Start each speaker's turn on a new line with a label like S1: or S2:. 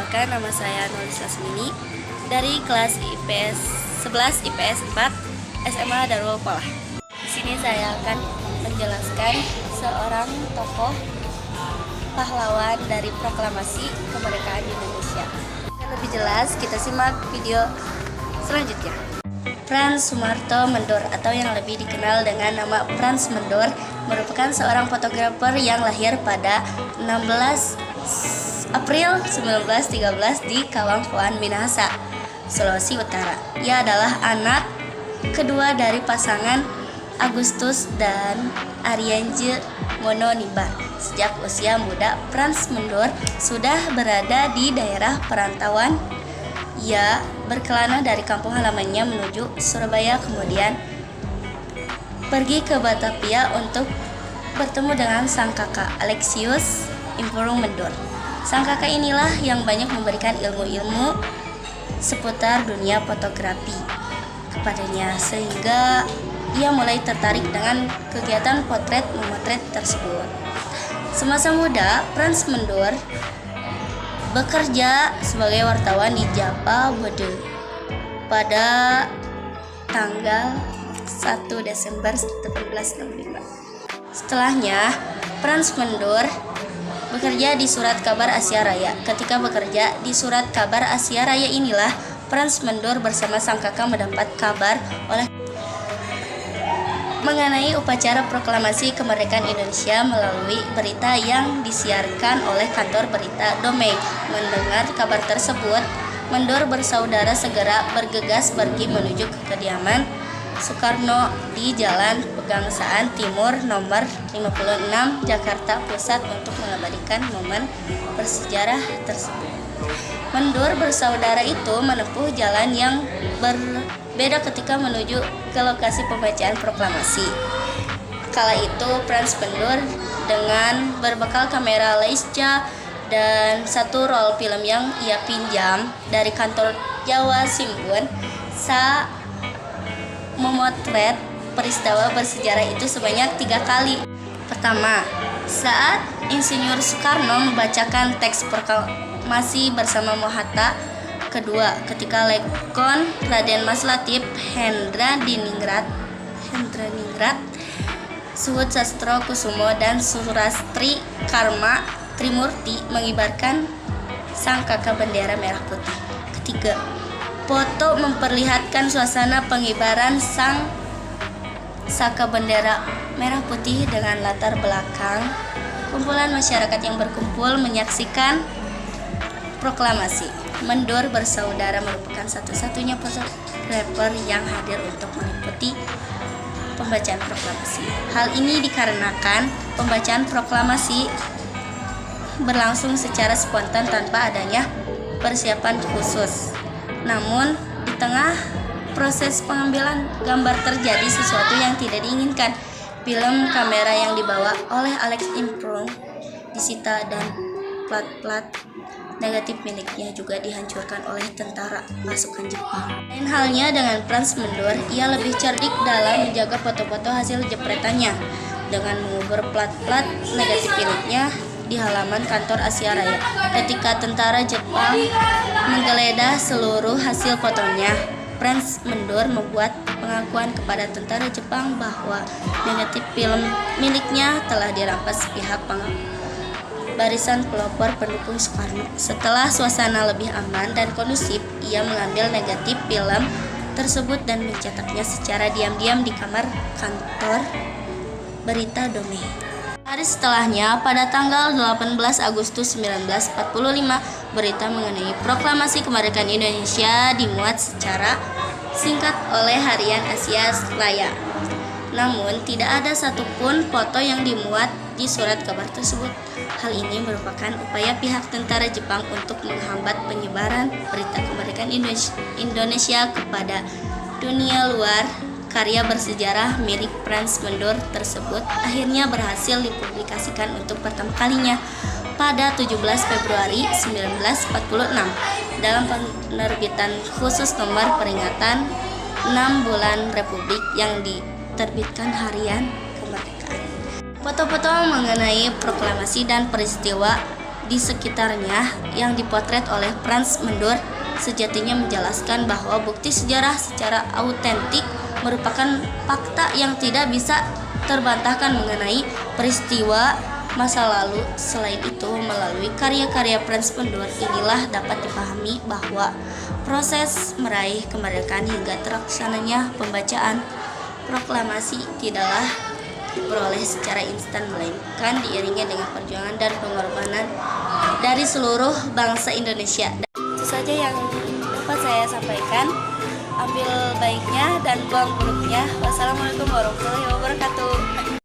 S1: Perkenalkan, nama saya Nulis Lasmini dari kelas IPS 11 IPS 4 SMA Darul Falah. Di sini saya akan menjelaskan seorang tokoh pahlawan dari proklamasi kemerdekaan Indonesia. Yang lebih jelas, kita simak video selanjutnya. Frans Sumarto Mendor atau yang lebih dikenal dengan nama Frans Mendor merupakan seorang fotografer yang lahir pada 16 April 1913 di Kawangpoan, Minahasa, Sulawesi Utara. Ia adalah anak kedua dari pasangan Agustus dan Arianje Mononibar. Sejak usia muda, Frans Mendor sudah berada di daerah perantauan. Ia berkelana dari kampung halamannya menuju Surabaya, kemudian pergi ke Batavia untuk bertemu dengan sang kakak Alexius Improng Mendor. Sang kakak inilah yang banyak memberikan ilmu-ilmu seputar dunia fotografi kepadanya, sehingga ia mulai tertarik dengan kegiatan potret-memotret tersebut. Semasa muda, Frans Mendor bekerja sebagai wartawan di Java Bode pada tanggal 1 Desember 1865. Setelahnya, Frans Mendor bekerja di Surat Kabar Asia Raya. Ketika bekerja di Surat Kabar Asia Raya inilah Frans Mendor bersama sang kakak mendapat kabar mengenai upacara proklamasi kemerdekaan Indonesia melalui berita yang disiarkan oleh kantor berita Domei. Mendengar kabar tersebut, Mendor bersaudara segera bergegas pergi menuju ke kediaman Soekarno di Jalan Pegangsaan Timur nomor 56 Jakarta Pusat untuk mengabadikan momen bersejarah tersebut. Mendor bersaudara itu menempuh jalan yang berbeda ketika menuju ke lokasi pembacaan proklamasi. Kala itu Frans Mendor dengan berbekal kamera Leica dan satu roll film yang ia pinjam dari kantor Jawa Simbun memotret peristiwa bersejarah itu sebanyak 3 kali. Pertama, saat Insinyur Soekarno membacakan teks proklamasi bersama Mohatta. Kedua, ketika Lekon Raden Mas Latif Hendradiningrat, Suhud Sastro Kusumo dan Surastri Karma Trimurti mengibarkan sang kakak bendera merah putih. Ketiga, foto memperlihatkan suasana pengibaran sang saka bendera merah putih dengan latar belakang kumpulan masyarakat yang berkumpul menyaksikan proklamasi. Mendor bersaudara merupakan satu-satunya fotografer yang hadir untuk meliputi pembacaan proklamasi. Hal ini dikarenakan pembacaan proklamasi berlangsung secara spontan tanpa adanya persiapan khusus. Namun, di tengah proses pengambilan gambar terjadi sesuatu yang tidak diinginkan. Film kamera yang dibawa oleh Alex Improng disita dan plat-plat negatif miliknya juga dihancurkan oleh tentara pasukan Jepang. Lain halnya dengan Frans Mendor, ia lebih cerdik dalam menjaga foto-foto hasil jepretannya dengan mengubur plat-plat negatif miliknya di halaman kantor Asia Raya. Ketika tentara Jepang menggeledah seluruh hasil fotonya, Frans Mendor membuat pengakuan kepada tentara Jepang bahwa negatif film miliknya telah dirampas pihak barisan pelopor pendukung Soekarno. Setelah suasana lebih aman dan kondusif, ia mengambil negatif film tersebut dan mencetaknya secara diam-diam di kamar kantor berita Domei. Hari setelahnya, pada tanggal 18 Agustus 1945, berita mengenai proklamasi kemerdekaan Indonesia dimuat secara singkat oleh harian Asia Raya. Namun, tidak ada satupun foto yang dimuat di surat kabar tersebut. Hal ini merupakan upaya pihak tentara Jepang untuk menghambat penyebaran berita kemerdekaan Indonesia kepada dunia luar. Karya bersejarah milik Frans Mendor tersebut akhirnya berhasil dipublikasikan untuk pertama kalinya pada 17 Februari 1946 dalam penerbitan khusus nomor peringatan 6 bulan Republik yang diterbitkan Harian Kemerdekaan. Foto-foto mengenai proklamasi dan peristiwa di sekitarnya yang dipotret oleh Franz Mendur sejatinya menjelaskan bahwa bukti sejarah secara autentik merupakan fakta yang tidak bisa terbantahkan mengenai peristiwa masa lalu. Selain itu, melalui karya-karya Franz Mendur inilah dapat dipahami bahwa proses meraih kemerdekaan hingga terlaksananya pembacaan proklamasi tidaklah diperoleh secara instan, melainkan diiringi dengan perjuangan dan pengorbanan dari seluruh bangsa Indonesia. Dan itu saja yang dapat saya sampaikan. Ambil baiknya dan buang buruknya. Wassalamualaikum warahmatullahi wabarakatuh.